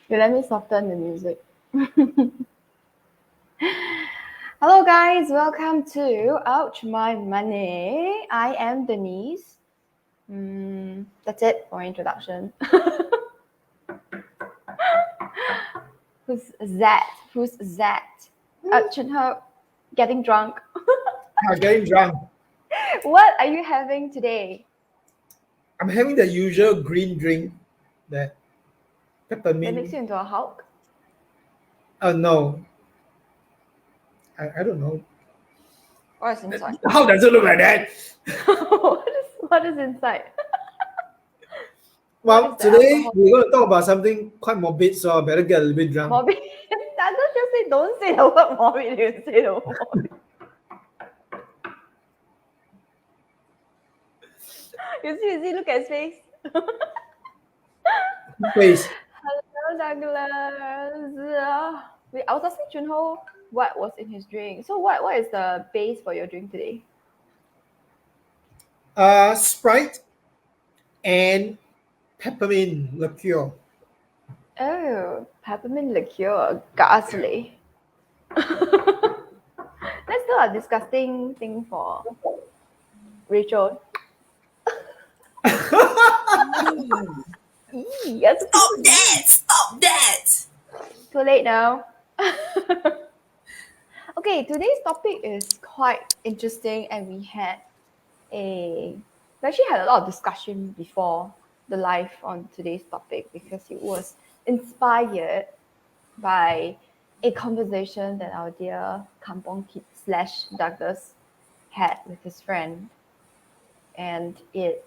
You let me soften the music. Hello guys, welcome to Ouch My Money. I am Denise. That's it for introduction. Who's that? Who's that? Chinho, getting drunk. Getting drunk. What are you having today? I'm having the usual green drink, that peppermint. That makes you into a Hulk? Oh no, I don't know. What is inside? How does it look like that? what is inside? Well, is the today alcohol? we're going to talk about something quite morbid, so I better get a little bit drunk. Morbid. Don't say the word morbid, you say the word morbid. You see, look at his face. Face. Hello, Douglas. Wait, I was asking Junho what was in his drink. So what is the base for your drink today? Sprite and peppermint liqueur. Oh, peppermint liqueur, ghastly. Let's do a disgusting thing for Rachel. Yes. Stop that! Too late now. Okay, today's topic is quite interesting, and we actually had a lot of discussion before the live on today's topic because it was inspired by a conversation that our dear Kampong Kid / Douglas had with his friend, and it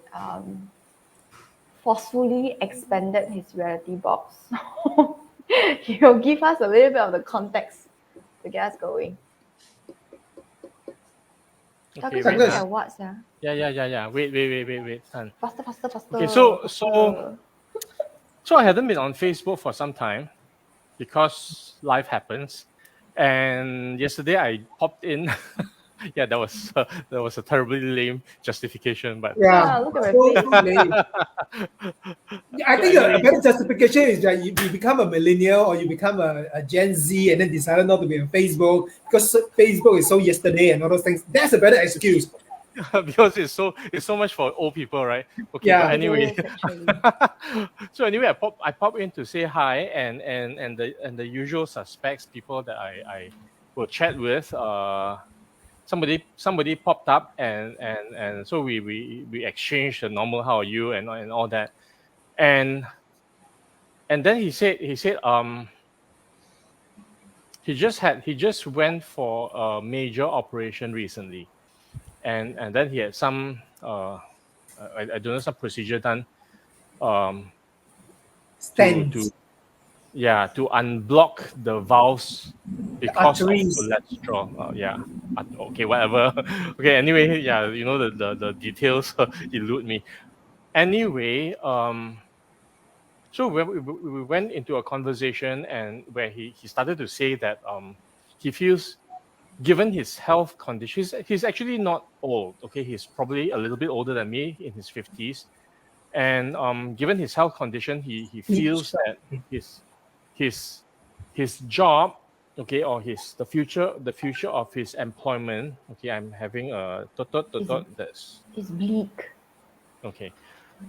forcefully expanded his reality box. He'll give us a little bit of the context to get us going. Okay, Douglas, wait, you what, sir? Yeah. Wait, son. Faster. Okay, so I hadn't been on Facebook for some time because life happens, and yesterday I popped in. Yeah, that was a terribly lame justification, but Yeah, look at my So face. lame. I think anyway. a better justification is that you become a millennial or you become a Gen Z and then decided not to be on Facebook because Facebook is so yesterday and all those things. That's a better excuse. Because it's so much for old people, right? Okay, Yeah. but anyway. It is, actually. So anyway, I pop in to say hi and the usual suspects, people that I will chat with. Somebody popped up and so we exchanged the normal how are you and all that, and then he said he just went for a major operation recently, and then he had some I don't know, some procedure done to Stands. to unblock the valves because of arteries. cholesterol. Okay, whatever. Okay, anyway, yeah, you know the details elude me. Anyway, so when we went into a conversation and where he started to say that he feels, given his health condition, he's actually not old. Okay, he's probably a little bit older than me, in his 50s, and given his health condition, he feels that his job, okay, or the future of his employment. Okay, I'm having a that's It's bleak. okay.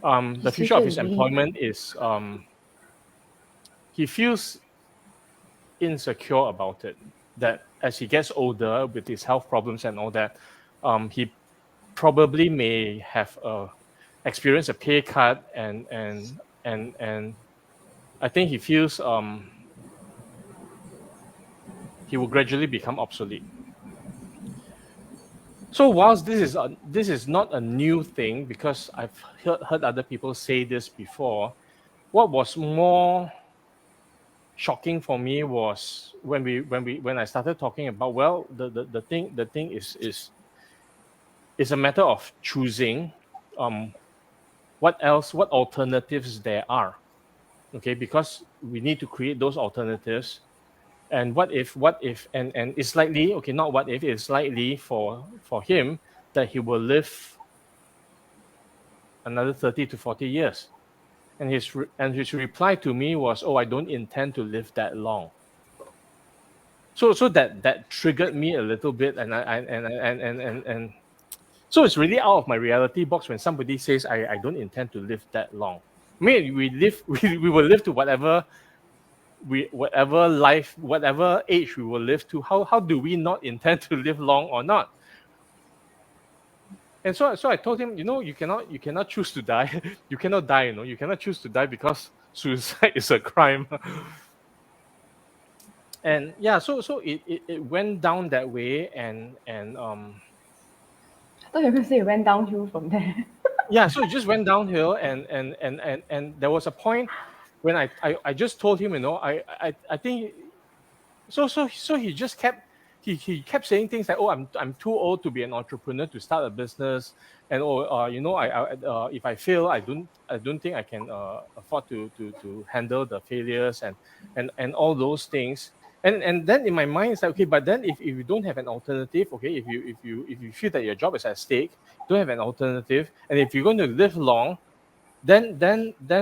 The His future of future his is bleak. employment is he feels insecure about it. That as he gets older with his health problems and all that, he probably may have experienced a pay cut, and I think he feels he will gradually become obsolete. So whilst this is not a new thing, because I've heard other people say this before, what was more shocking for me was when I started talking about, well, the thing is a matter of choosing what alternatives there are. Okay, because we need to create those alternatives. And what if and it's likely, okay, not what if, it's likely for him that he will live another 30 to 40 years. And his reply to me was, "Oh, I don't intend to live that long." So that triggered me a little bit, and so it's really out of my reality box when somebody says I don't intend to live that long. I mean, we will live to whatever life, whatever age we will live to. How do we not intend to live long or not? And so I told him, you cannot choose to die. You cannot die, you cannot choose to die because suicide is a crime. And yeah, so it went down that way, and I thought you were going to say it went downhill from there. yeah, so it just went downhill, and there was a point when I just told him, I think so he just kept saying things like, "Oh, I'm too old to be an entrepreneur to start a business," and if I fail, I don't think I can afford to handle the failures, and all those things. And then in my mind it's like, okay, but then if you don't have an alternative, okay, if you feel that your job is at stake, don't have an alternative, and if you're going to live long, then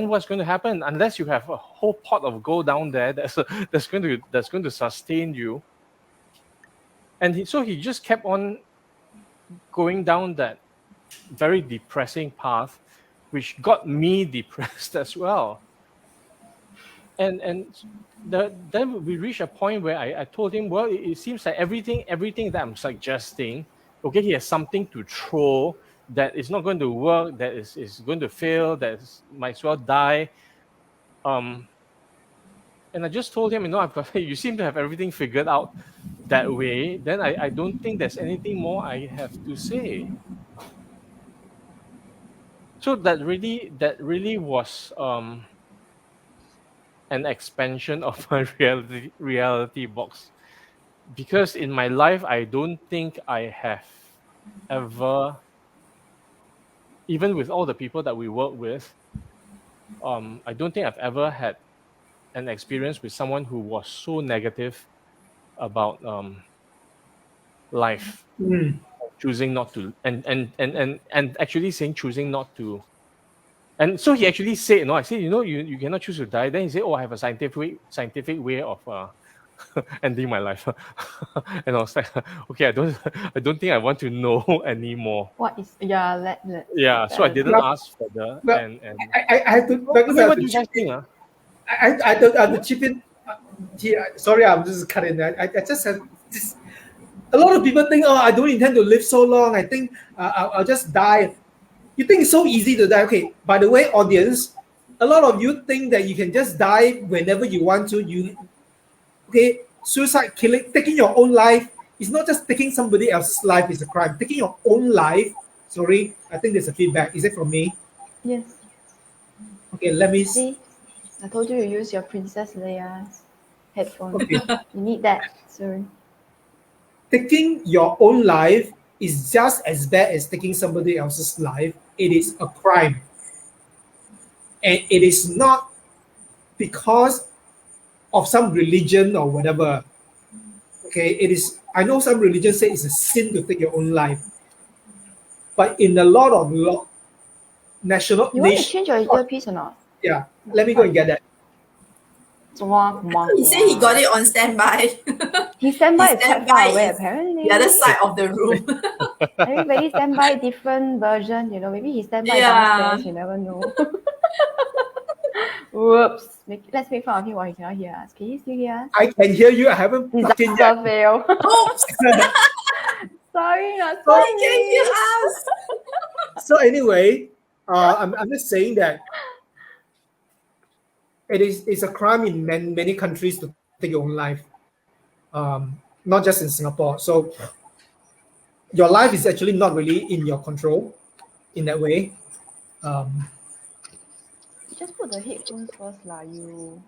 what's going to happen? Unless you have a whole pot of gold down there that's going to sustain you. And so he just kept on going down that very depressing path, which got me depressed as well. And then we reached a point where I told him, well, it seems like everything that I'm suggesting, okay, he has something to throw that is not going to work, that is going to fail, might as well die. And I just told him, I've got, you seem to have everything figured out that way. Then I don't think there's anything more I have to say. So that really was an expansion of my reality box, because in my life I don't think I have ever, even with all the people that we work with, I don't think I've ever had an experience with someone who was so negative about life, choosing not to, and actually saying choosing not to. And so he actually said, I said, you cannot choose to die. Then he said, oh, I have a scientific way of ending my life. And I was like, okay, I don't think I want to know anymore. What is, yeah, Yeah, so I didn't ask further. Well, And I have to. Because I okay, have what to do you guys chip in. think? I have to chip in. Here, sorry, I'm just cutting. I just have this. A lot of people think, oh, I don't intend to live so long. I think I'll just die. You think it's so easy to die? Okay. By the way, audience, a lot of you think that you can just die whenever you want to. Suicide, killing, taking your own life is not just taking somebody else's life is a crime. Taking your own life. Sorry, I think there's a feedback. Is it from me? yes. Okay, let me. See, I told you to use your Princess Leia's headphone. Okay. You need that soon. Taking your own life is just as bad as taking somebody else's life. It is a crime. And it is not because of some religion or whatever. Okay, it is. I know some religions say it's a sin to take your own life, but in a lot of national You want to nation, change your earpiece or not? yeah. Let me go and get that. He said he got it on standby. His standby His is quite standby far away, is apparently. the other side of the room. Everybody standby different version, maybe he standby Yeah. downstairs, you never know. Whoops. Let's make fun of him while he cannot hear us. Can you still hear us? I can hear you. I haven't plugged in yet. Disaster fail. Oops! Sorry, not He sorry. can hear us. So anyway, I'm just saying that it's a crime in many countries to take your own life, not just in Singapore. So your life is actually not really in your control in that way. Just put the headphones first, lah. You.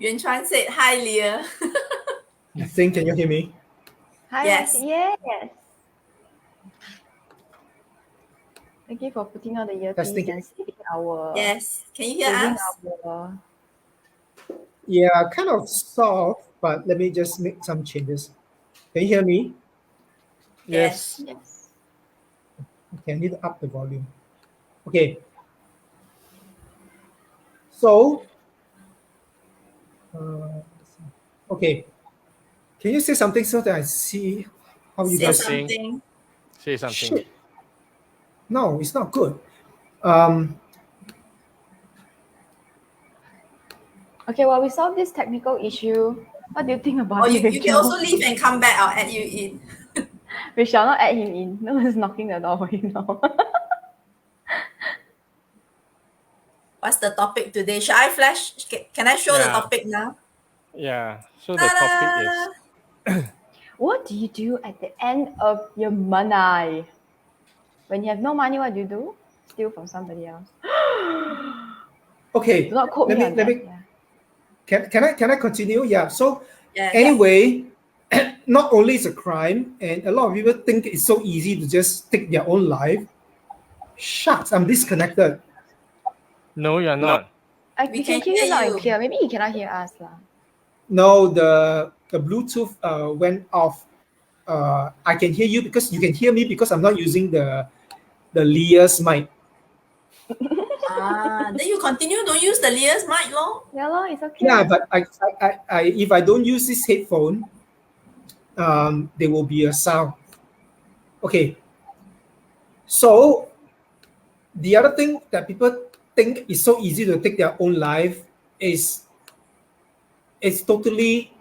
Yuan Chuan said, hi, Leah. I think, can you hear me? Hi, Yes. Rosie. Yes. Thank you for putting on the earpiece Testing. and saving our. Yes. Can you hear saving us? our. Yeah, kind of soft, but let me just make some changes. Can you hear me? Yes. Yes. Okay, I need to up the volume. Okay. So, okay. Can you say something so that I see how you Say guys? something. Say something. Shit. No, it's not good. Um, Okay, well, we solved this technical issue. What do you think about Or it, you can also Rachel? leave and come back. I'll add you in. We shall not add him in. No one's knocking the door for him now. What's the topic today? Shall I flash? Can I show the Yeah. topic now? Yeah. So the topic is Ta-da! What do you do at the end of your money? When you have no money, what do you do? Steal from somebody else. okay. Do not quote Let me me on let that. me Yeah. can I continue? Yeah. So Yes. anyway, not only is a crime, and a lot of people think it's so easy to just take their own life. Shucks, I'm disconnected. no, you're not. We We can can hear you hear loud and you. clear. Maybe you cannot hear us. Lah. No, the Bluetooth went off. I can hear you because you can hear me because I'm not using the Leah's mic. Then you continue. Don't use the Leah's mic, lor. Yeah, lor, it's okay. Yeah, but I if I don't use this headphone, there will be a sound. Okay. So the other thing that people think is so easy to take their own life is it's totally,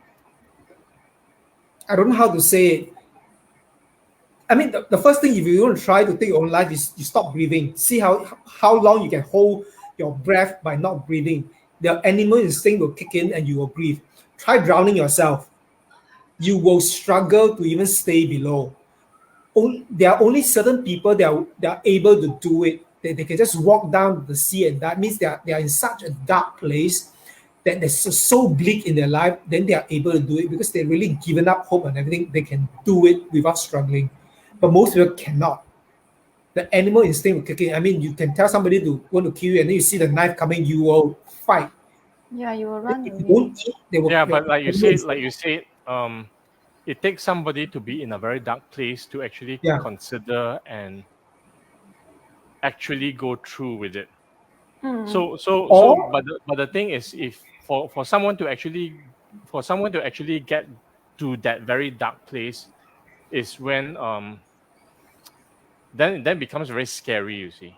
I don't know how to say it. I mean, the first thing if you want to try to take your own life is you stop breathing. See how long you can hold your breath by not breathing. The animal instinct will kick in and you will breathe. Try drowning yourself. You will struggle to even stay below. There are only certain people that are able to do it. They can just walk down the sea, and that means they are in such a dark place that they're so bleak in their life. Then they are able to do it because they're really given up hope and everything. They can do it without struggling, but most people cannot. The animal instinct will kick in. I mean, you can tell somebody to want to kill you, and then you see the knife coming, you will fight. Yeah, you will run If you away. don't eat, they will. Yeah, Your but like animal instinct- you said, it takes somebody to be in a very dark place to actually yeah. consider and actually go through with it. Hmm. Or But the thing is, if for someone to actually get to that very dark place, is when then it then becomes very scary. You see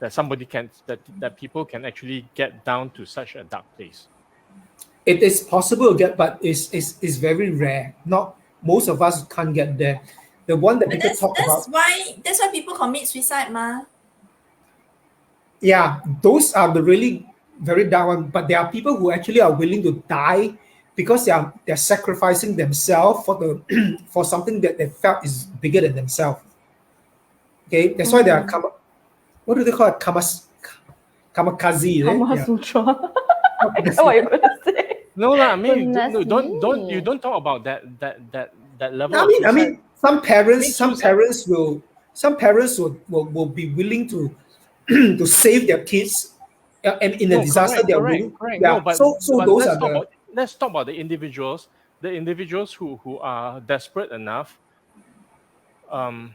that somebody can that people can actually get down to such a dark place. it is possible to get, but it's very rare. Not most of us can't get there. The one that But people talk about, that's why people commit suicide, ma. yeah, those are the really very dark one. But there are people who actually are willing to die because they're sacrificing themselves for the for something that they felt is bigger than themselves. Okay, that's why they are what do they call it? Kamikaze, is it? Kama Yeah. Sutra. I know what you're going to say. No, lah. I mean, Goodness no, don't you me. don't talk about that level I of mean, I suicide. mean, some I mean, parents, suicide. some parents will be willing to to save their kids, and in a No, disaster, they are willing. correct. No, Yeah. So but those are the let's talk about the individuals who are desperate enough, um,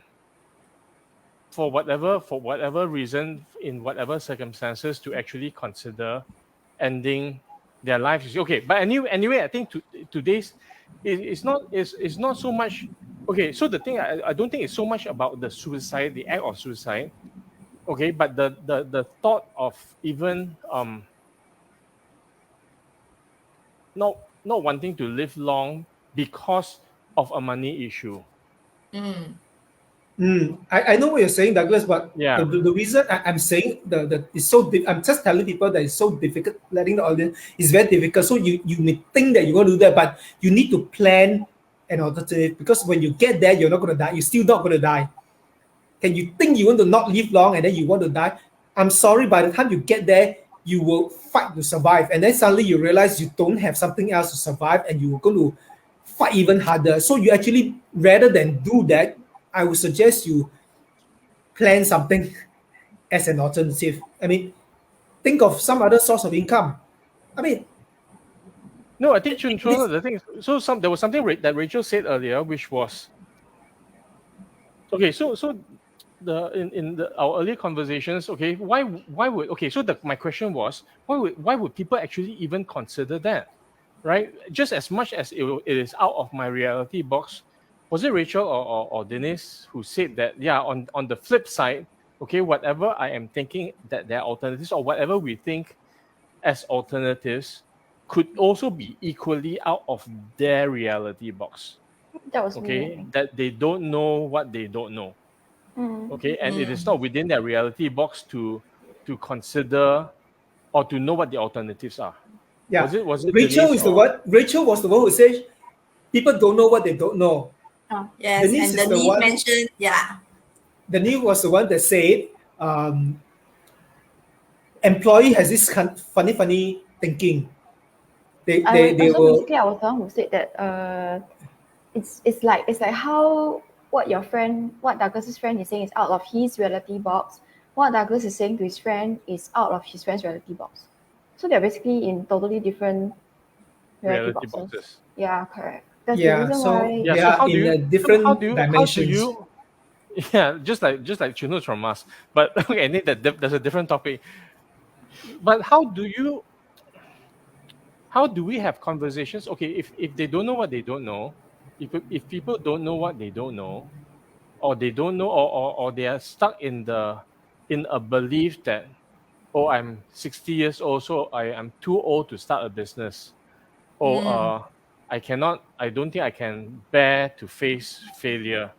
for whatever reason, in whatever circumstances, to actually consider ending their lives. Okay, but anyway, I think today's it's not so much. Okay, so the thing I don't think it's so much about the suicide, the act of suicide. Okay, but the thought of even not wanting to live long because of a money issue. I know what you're saying, Douglas, but Yeah. the reason I'm saying it's I'm just telling people that it's so difficult. Letting the audience is very difficult. So you may think that you're going to do that, but you need to plan an alternative because when you get there, you're not going to die. You're still not going to die. Can you think you want to not live long and then you want to die? I'm sorry, by the time you get there, you will fight to survive. And then suddenly you realize you don't have something else to survive and you're going to fight even harder. So you actually, rather than do that, I would suggest you plan something as an alternative. I mean, think of some other source of income. I mean, No, I think Chun this, the thing is, there was something that Rachel said earlier, which was okay. So our earlier conversations, okay, why would okay? So my question was, why would people actually even consider that, right? Just as much as it is out of my reality box. Was it Rachel or Denise who said that? Yeah, on the flip side, okay, whatever I am thinking that there are alternatives, or whatever we think as alternatives, could also be equally out of their reality box. That was me, I Okay, think. that they don't know what they don't know. Mm. Okay, and it is not within their reality box to consider or to know what the alternatives are. Yeah. Was it Rachel Denise is the or one. Rachel was the one who said people don't know what they don't know. Oh, Yes, Denise and is the Denise one. mentioned, yeah. Denise was the one that said employee has this funny thinking. They so will. basically I was the one who said that it's like how what Douglas's friend is saying is out of his reality box. What Douglas is saying to his friend is out of his friend's reality box. So they're basically in totally different reality reality boxes. boxes? Yeah, correct. That's the Yeah. reason So why. Yeah. they So are how do in you? a So different how do dimensions. you? Yeah, just like Chinos from us. But okay, I think that's a different topic. But how do we have conversations? Okay, if they don't know what they don't know, if people don't know what they don't know, or they don't know, or they are stuck in a belief that, oh, I'm 60 years old, so I am too old to start a business. Or I don't think I can bear to face failure,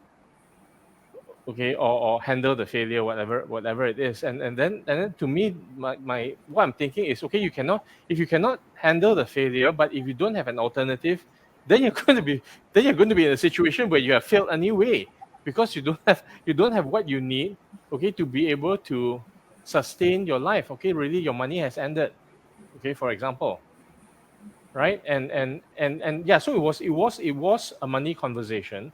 okay, or handle the failure, whatever it is. And then to me, my what I'm thinking is, okay, you cannot, if you cannot handle the failure, but if you don't have an alternative, then you're going to be then you're going to be in a situation where you have failed anyway, because you don't have what you need, okay, to be able to sustain your life. Okay, really, your money has ended, okay, for example, right? And yeah, so it was a money conversation,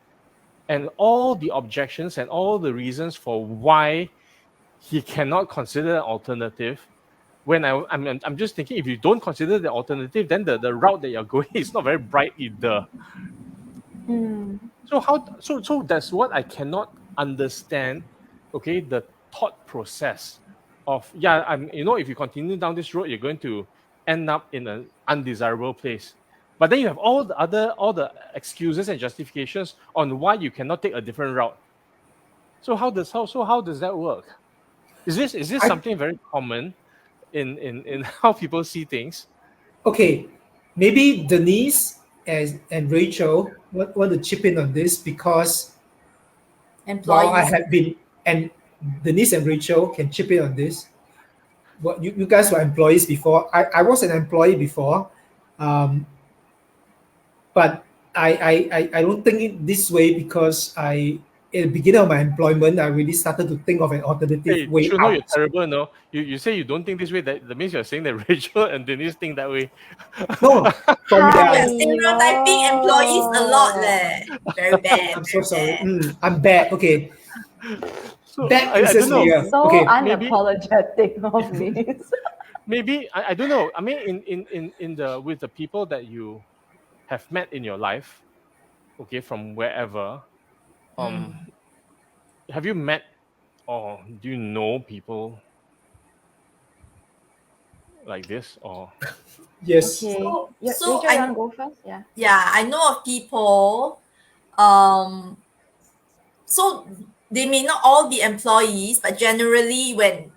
and all the objections and all the reasons for why he cannot consider an alternative. When I'm just thinking, if you don't consider the alternative, then the route that you're going is not very bright either. Mm. So that's what I cannot understand. Okay, the thought process of, yeah, if you continue down this road, you're going to end up in an undesirable place. But then you have all the excuses and justifications on why you cannot take a different route. So how does that work? Is this I something very common in how people see things? Okay, maybe Denise and Rachel want to chip in on this because while I Employees. have been, and Denise and Rachel can chip in on this. What you guys were employees before. I was an employee before, um, but I don't think it this way because at the beginning of my employment I really started to think of an alternative Hey, way Chuno, you're out. terrible. No, you say you don't think this way. That means you're saying that Rachel and Denise think that way. No, from We their are stereotyping employees a lot, Aiyo. leh. Very bad, I'm so very sorry. bad. I'm bad. Okay, So bad I don't pisses know. me He's off. so Okay, Maybe unapologetic of this. I don't know. I mean, in the with the people that you have met in your life, okay, from wherever, um, have you met or do you know people like this? Or yes. Okay. So, Yeah, so Rachel, you want to go first? Yeah. yeah, I know of people, um, so they may not all be employees, but generally when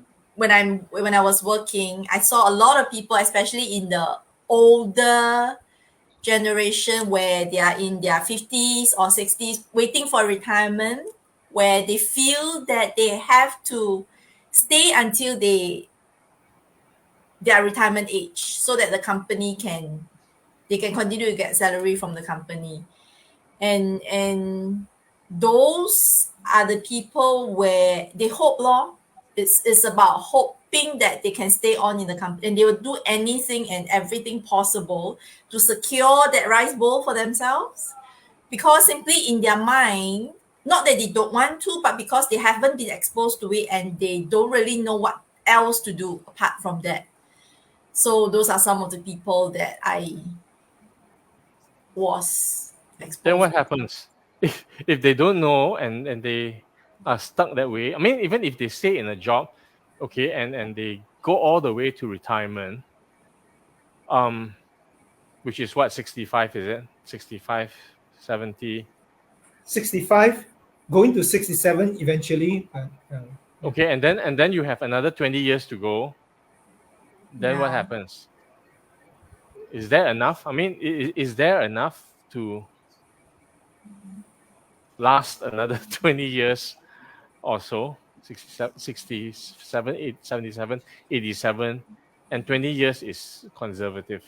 I was working, I saw a lot of people, especially in the older generation where they are in their 50s or 60s waiting for retirement, where they feel that they have to stay until their retirement age so that the company can continue to get salary from the company. And those are the people where they hope lor. It's about hoping that they can stay on in the company, and they will do anything and everything possible to secure that rice bowl for themselves, because simply in their mind, not that they don't want to, but because they haven't been exposed to it and they don't really know what else to do apart from that. So those are some of the people that I was then exposed what to. happens if they don't know, and they are stuck that way. I mean, even if they stay in a job, okay, and they go all the way to retirement, which is what, 65, is it? 65, 70. 65, going to 67 eventually. Okay, and then you have another 20 years to go. Then what Yeah. happens? Is there enough? I mean, is there enough to last another 20 years or so? 67, 67, 77, 87, and 20 years is conservative.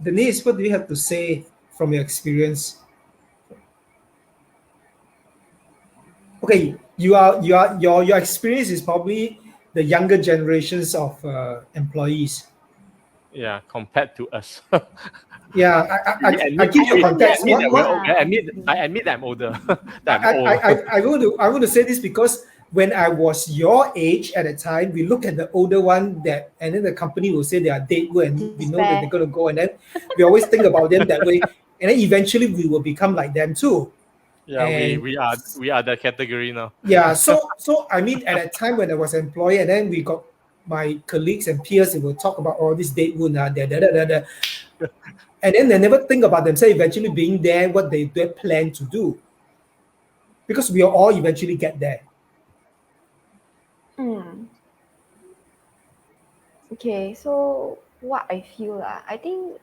Denise, what do you have to say from your experience? Okay, your experience is probably the younger generations of employees. Yeah, compared to us. Yeah, we I admit, give you I a we, haven't we met context. admit them that lah. I admit that I'm older. That I'm old. I want to say this because when I was your age at the time, we look at the older one that, and then the company will say they are dead when we know that Despair. they're going to go, and then we always think about them that way, and then eventually we will become like them too. Yeah, And we are that category now. yeah, so I mean, at that time when I was employee, and then we got my colleagues and peers, they will talk about all this dead wound, and then they never think about themselves eventually being there, what they plan to do, because we will all eventually get there. Hmm. Okay, so what I feel I think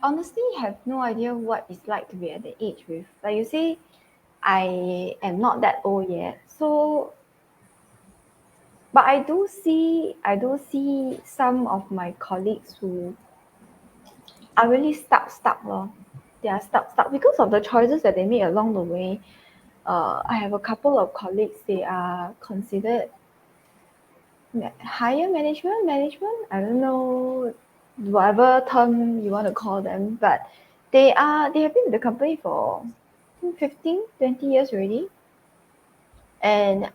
honestly have no idea what it's like to be at the age with. Like you say, I am not that old yet. So, but I do see some of my colleagues who are really stuck lor. They are stuck because of the choices that they made along the way. I have a couple of colleagues. They are considered higher management. I don't know whatever term you want to call them, but they have been with the company for 15, 20 years already. And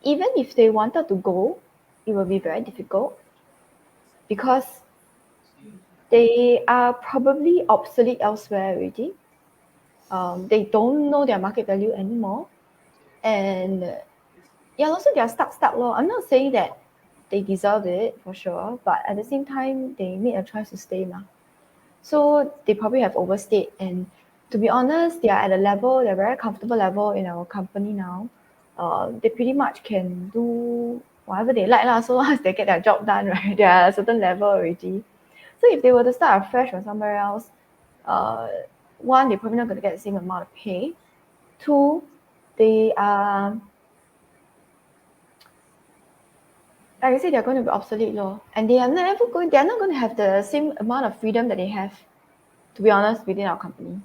even if they wanted to go, it will be very difficult because they are probably obsolete elsewhere already. They don't know their market value anymore. And yeah, also they are stuck lor. I'm not saying that they deserve it for sure, but at the same time, they made a choice to stay ma. So they probably have overstayed. And to be honest, they are at a level, they're very comfortable level in our company now. They pretty much can do whatever they like lah. So long as they get their job done, right? They are at a certain level already. So if they were to start afresh or somewhere else, uh, one, they're probably not going to get the same amount of pay. Two, they are, like I said, they're going to be obsolete law, and they're not going to have the same amount of freedom that they have, to be honest, within our company,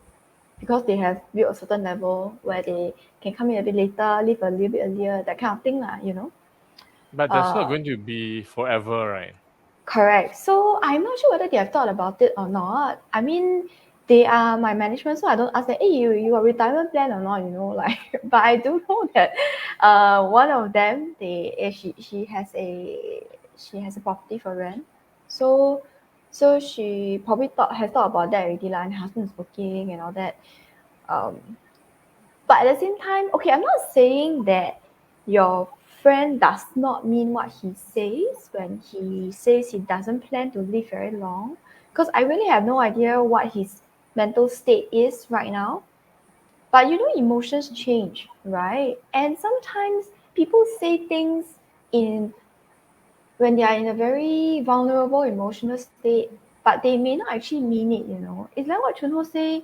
because they have built a certain level where they can come in a bit later, leave a little bit earlier, that kind of thing lah, you know. But that's not Uh, going to be forever, right? Correct. So I'm not sure whether they have thought about it or not. I mean, they are my management, so I don't ask them, hey, you got retirement plan or not, you know, like, but I do know that one of them, she has a property for rent. So she probably has thought about that already, like, and her husband is working and all that. Um, but at the same time, okay, I'm not saying that your friend does not mean what he says when he says he doesn't plan to live very long. Because I really have no idea what his mental state is right now. But you know, emotions change, right? And sometimes people say things in when they are in a very vulnerable emotional state, but they may not actually mean it, you know. It's like what Chunho say,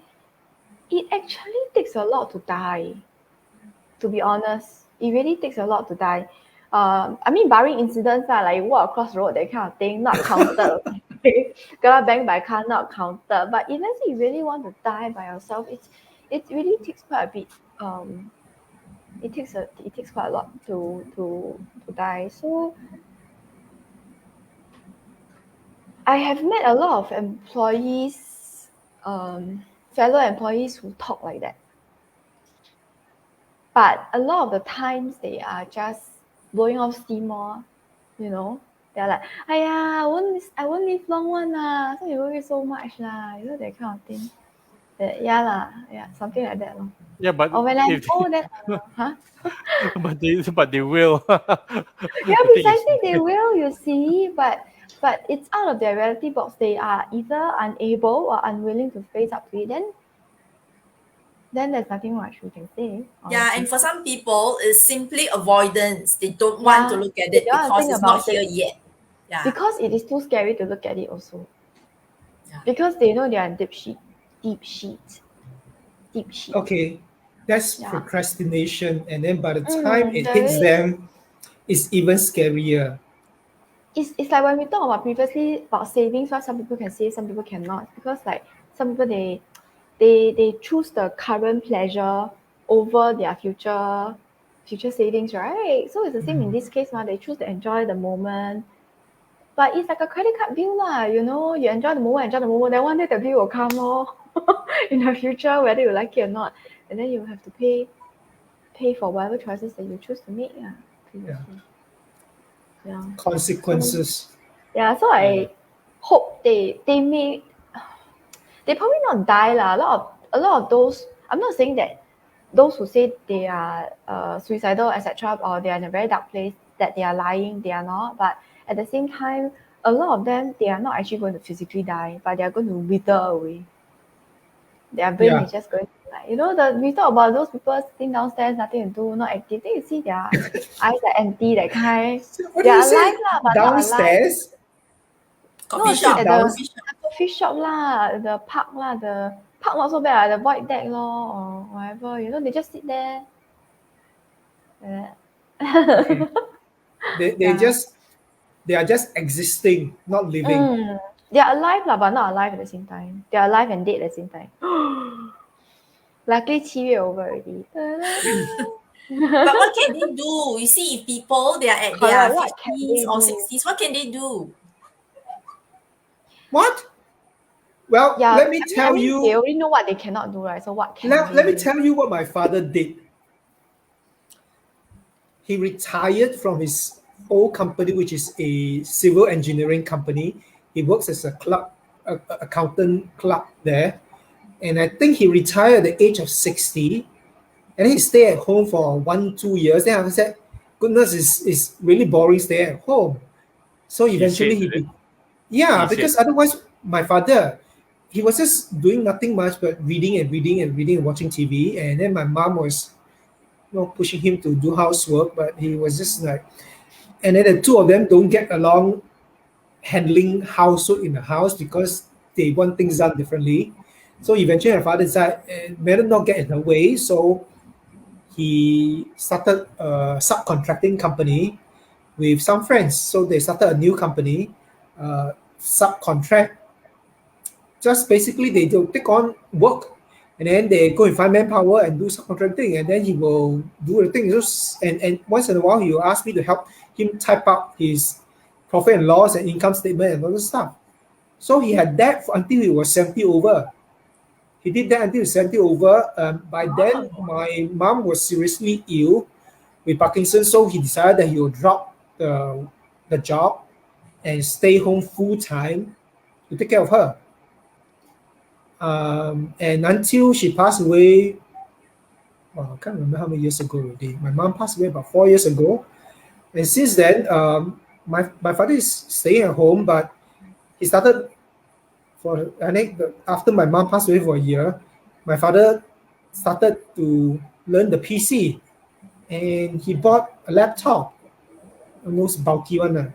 it actually takes a lot to die, to be honest. It really takes a lot to die. I mean, barring incidents like you walk across the road, that kind of thing, not counted. Okay, got banged by a car, not counted. But if let's say you really want to die by yourself, it really takes quite a bit. It takes quite a lot to die. So I have met a lot of employees, fellow employees who talk like that. But a lot of the times they are just blowing off steam more, you know. They're like, "Aya, I won't live long one lah. So you worry so much lah," you know, that kind of thing. Yeah lah, yeah, something like that lor. Yeah, but Or when I if go, then huh? but they will. Yeah, The thing is, precisely they will, you see, but it's out of their reality box. They are either unable or unwilling to face up to it. Then there's nothing much we can say. Yeah, Honestly. and for some people, it's simply avoidance. They don't want to Yeah, look at they it don't want to because think it's not about here it yet. Yeah, because it is too scary to look at it also. yeah. Because they know they are deep sheet, deep sheet. Okay, that's Yeah. procrastination, and then by the time it There hits is. them, it's even scarier. It's like when we talk about previously about savings, why some people can save, some people cannot. Because like some people they choose the current pleasure over their future savings, right? So it's the same in this case, they choose to enjoy the moment. But it's like a credit card bill lah, you enjoy the moment, then one day the bill will come in the future, whether you like it or not. And then you have to pay for whatever choices that you choose to make previously. Yeah. So Consequences. yeah, so I hope they probably not die lah. A lot of those. I'm not saying that those who say they are suicidal, etc., or they are in a very dark place, that they are lying. They are not. But at the same time, a lot of them, they are not actually going to physically die, but they are going to wither away. Their brain Yeah. is just going to we talk about those people sitting downstairs, nothing to do, not active. Then you see their eyes are empty, that kind. So what They do you are alive say? lah, but not alive. Downstairs? No, Coffee You sit said shop, at the down. coffee shop. coffee shop lah, the park lah, the park not so bad lah, the void deck lor, or whatever. They just sit there. Okay. They Yeah. just they are just existing, not living. They are alive lah, but not alive at the same time. They are alive and dead at the same time. Luckily, 7月 over already. But what can they do? You see, if people they are at their Correct. What can 50s they or do? 60s, what can they do? What? Well, Yeah, let me I tell mean, they you. already know what they cannot do, right? So what can Let they me do? tell you what my father did. He retired from his old company, which is a civil engineering company. He works as a accountant clerk there, and I think he retired at the age of 60. And then he stayed at home for 1-2 years. Then I said, "Goodness, is really boring stay at home." So he said, eventually is it? yeah, He said, because otherwise my father, he was just doing nothing much but reading and reading and reading and watching TV. And then my mom was pushing him to do housework, but he was just like, and then the two of them don't get along handling housework in the house because they want things done differently. So eventually, my father decided better not get in the way. So he started a subcontracting company with some friends. So they started a new company, subcontract. Just basically, they do take on work, and then they go and find manpower and do subcontracting, and then he will do the thing. And once in a while, he will ask me to help him type up his profit and loss and income statement and all this stuff. So he had that until he was 70 over. He did that until he was 70 over. By then, my mom was seriously ill with Parkinson's, so he decided that he will drop the job and stay home full time to take care of her. And until she passed away, well, I can't remember how many years ago already. My mom passed away about 4 years ago, and since then, my father is staying at home, but he started I think after my mom passed away for a year, my father started to learn the PC, and he bought a laptop, the most bulky one.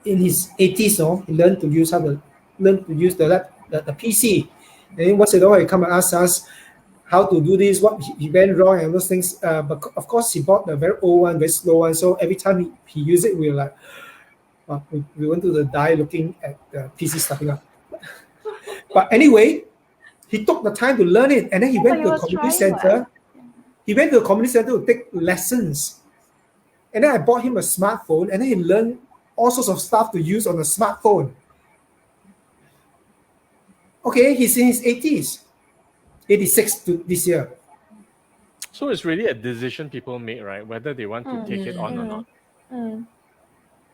In his 80s, he learned to use the PC. And then once in a while, he come and ask us how to do this, what he went wrong, and those things. But of course, he bought the very old one, very slow one. So every time he used it, we were like, we went to the die looking at the PC starting up. But anyway, he took the time to learn it, and then he Yeah, but went he to a was community trying what? center. He went to a community center to take lessons. And then I bought him a smartphone, and then he learned all sorts of stuff to use on a smartphone. Okay, he's in his 80s, 86 this year. so it's really a decision people make, right? Whether they want to take it on or not. Mm.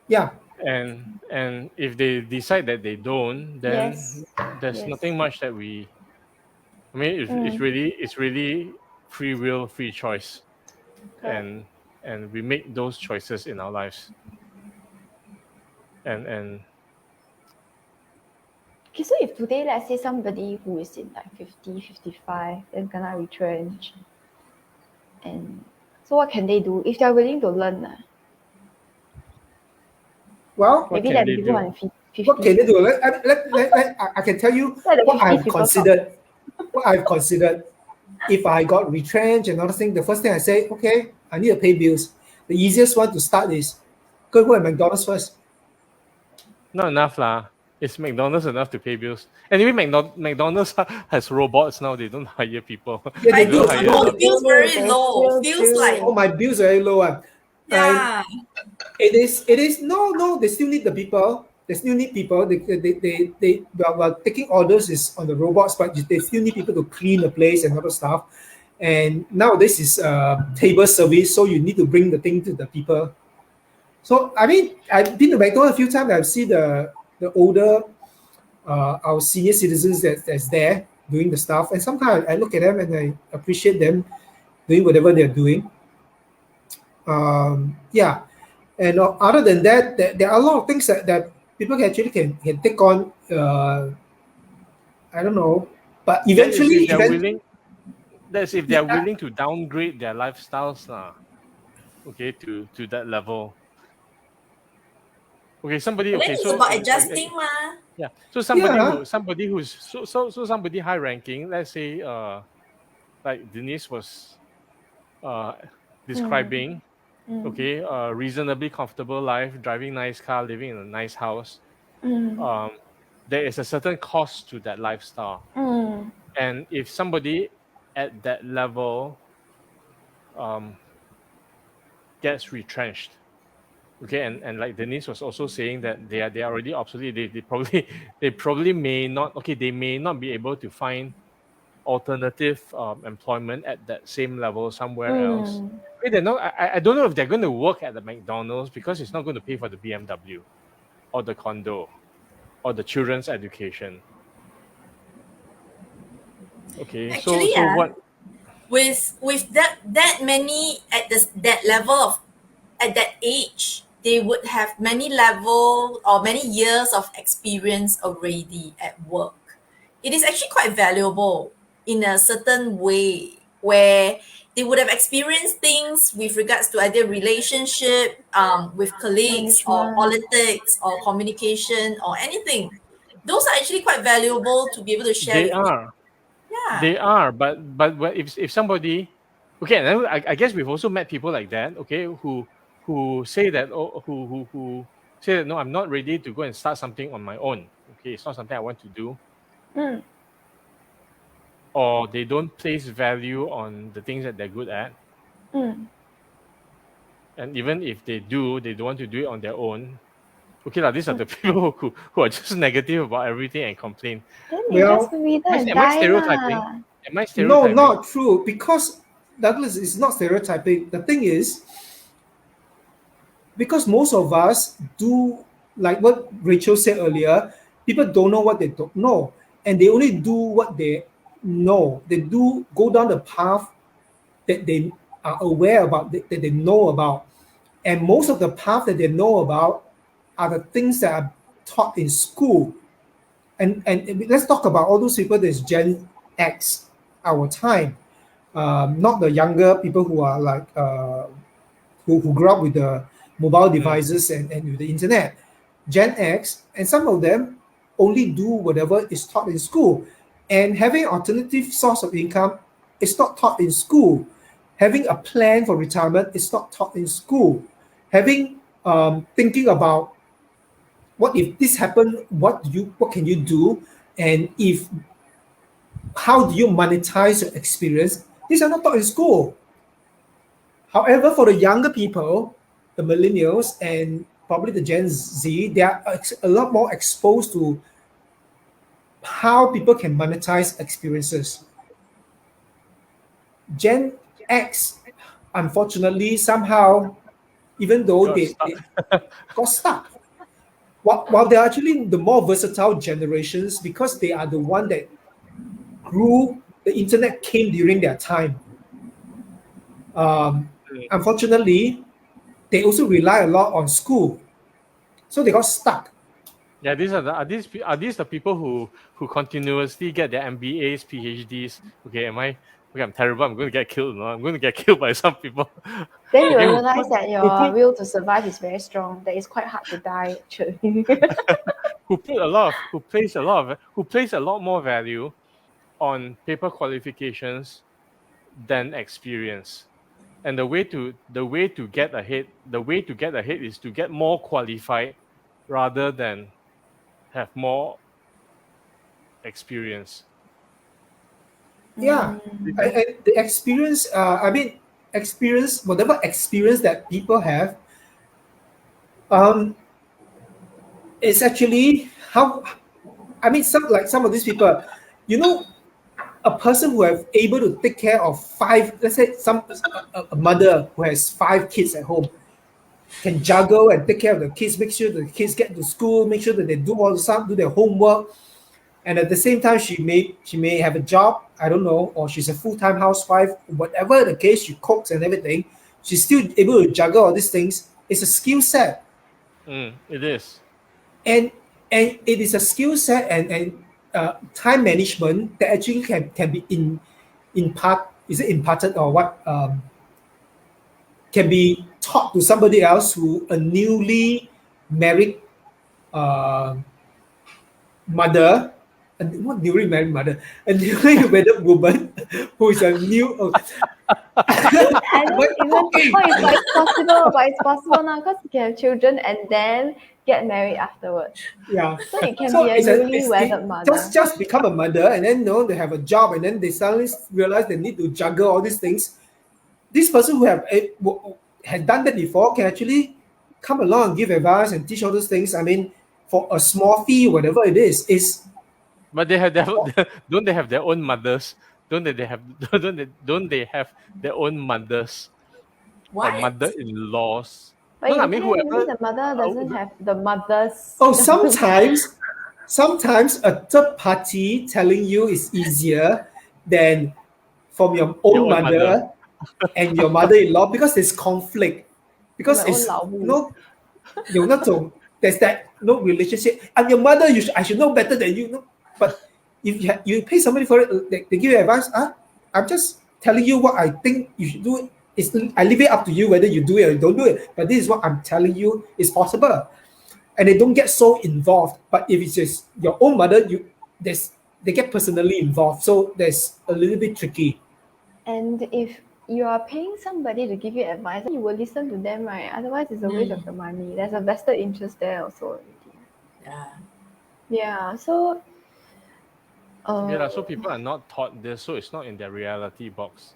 Yeah, And if they decide that they don't, then Yes. there's Yes. nothing much that we I mean, it's really free will, free choice, Correct. and we make those choices in our lives. And Okay, so if today, let's say somebody who is in like 50, 55, then gonna retrench, and so what can they do if they're willing to learn? Well, what Maybe can like they people do? on 50, what can they do? I can tell you let the what 50s I've people talk. considered. What I've considered. If I got retrenched and other thing, the first thing I say, okay, I need to pay bills. The easiest one to start is go work at McDonald's first. Not enough lah. Is McDonald's enough to pay bills? Anyway, McDonald's has robots now. They don't hire people. Yeah, But they I They do. don't think I somehow know. it feels very That's low. still Feels like, Oh, true. my bills are very low. And yeah. it is no, they still need the people. They still need people. Well, taking orders is on the robots, but they still need people to clean the place and other stuff. And now this is table service, so you need to bring the thing to the people. So I mean, I've been to McDonald's a few times. I've seen the older our senior citizens that's there doing the stuff, and sometimes I look at them and I appreciate them doing whatever they're doing. Yeah, and other than that, there are a lot of things that people can take on. I don't know, but That is if eventually, they're willing. That's if they're yeah, willing to downgrade their lifestyles lah. Okay, to that level. Okay, somebody. But then Okay, it's so about adjusting, ma. yeah. So yeah, somebody who's so somebody high ranking. Let's say like Denise was uh Mm, describing. mm, Okay, reasonably comfortable life, driving nice car, living in a nice house. mm, Um, there is a certain cost to that lifestyle, mm, and if somebody at that level um gets retrenched. Okay, and like Denise was also saying that they are already obsolete. They probably they probably may not, okay, they may not be able to find alternative employment at that same level somewhere else. mm. Okay, they're not, I don't know if they're going to work at the McDonald's because it's not going to pay for the BMW or the condo or the children's education. Okay, so Actually, so yeah, what? with that many at that level of at that age, they would have many level or many years of experience already at work. It is actually quite valuable in a certain way where they would have experienced things with regards to either relationship with colleagues or Management. politics or communication or anything. Those are actually quite valuable to be able to share They with people. are. Yeah. They are, but if somebody, okay, and then I guess we've also met people like that, okay, who say that, oh, who say that, no, I'm not ready to go and start something on my own. Okay, it's not something I want to do, Mm, or they don't place value on the things that they're good at, mm. and even if they do, they don't want to do it on their own. Okay, these are the people who are just negative about everything and complain. Then they just well, wither and Am I die stereotyping? lah. Am I no, stereotyping? not true because Douglas is not stereotyping. The thing is, because most of us do like what Rachel said earlier, people don't know what they don't know, and they only do what they know. They do go down the path that they are aware about, that they know about, and most of the path that they know about are the things that are taught in school. And let's talk about all those people that's Gen X, our time, not the younger people who are like who grew up with the mobile Mm. devices and with the internet. Gen X, and some of them only do whatever is taught in school. And having alternative source of income is not taught in school. Having a plan for retirement is not taught in school. Having thinking about what if this happened, what can you do, and if how do you monetize your experience, these are not taught in school. However, for the younger people, the millennials and probably the Gen Z, they are a lot more exposed to how people can monetize experiences. Gen X, unfortunately, somehow, even though Got stuck. they got stuck, while they're actually the more versatile generations because they are the one that grew the internet came during their time. Unfortunately, they also rely a lot on school, so they got stuck. Yeah, these are these the people who continuously get their MBAs, PhDs? Okay, I'm terrible. I'm going to get killed. No? I'm going to get killed by some people. Then you Okay, will realize that who your put will to survive is very strong. That it's quite hard to die actually. who place a lot more value on paper qualifications than experience. And the way to get ahead is to get more qualified rather than have more experience. Yeah, and the experience. Experience, whatever experience that people have, it's actually how. I mean, some of these people, you know, a person who have able to take care of five, let's say a mother who has 5 kids at home, can juggle and take care of the kids, make sure the kids get to school, make sure that they do all the stuff, do their homework, and at the same time she may have a job, I don't know, or she's a full-time housewife, whatever the case, she cooks and everything, she's still able to juggle all these things. It's a skill set, It is. and it is a skill set and time management that actually can be imparted or what, can be taught to somebody else who a newly married uh, mother, and not newly married mother, a newly wedded woman who is a new. I But don't even. okay, Oh, it's possible now because you can have children and then get married afterwards. yeah. So it can So be a newly wedded mother. just become a mother, and then they have a job, and then they suddenly realize they need to juggle all these things. This person who has done that before can actually come along and give advice and teach all those things. I mean, for a small fee, whatever it is. But they have their don't they have their own mothers? Don't they have their own mothers or What? mother-in-laws? But No, it I mean depends. Maybe whoever. the mother doesn't uh, have the mother's. Oh, sometimes a third party telling you is easier than from your your own own mother. mother and your mother-in-law, because there's conflict, My because own it's 老母. no 有那种 there's that no relationship. I'm your mother. I should know better than you. No, but if you pay somebody for it, they give you advice. I'm just telling you what I think you should do. I leave it up to you whether you do it or you don't do it. But this is what I'm telling you is possible, and they don't get so involved. But if it's just your own mother, they get personally involved. So there's a little bit tricky. And if you are paying somebody to give you advice, you will listen to them, right? Otherwise, it's a waste of the money. There's a vested interest there also already. Yeah. Yeah. So. Yeah, so people are not taught this, so it's not in their reality box.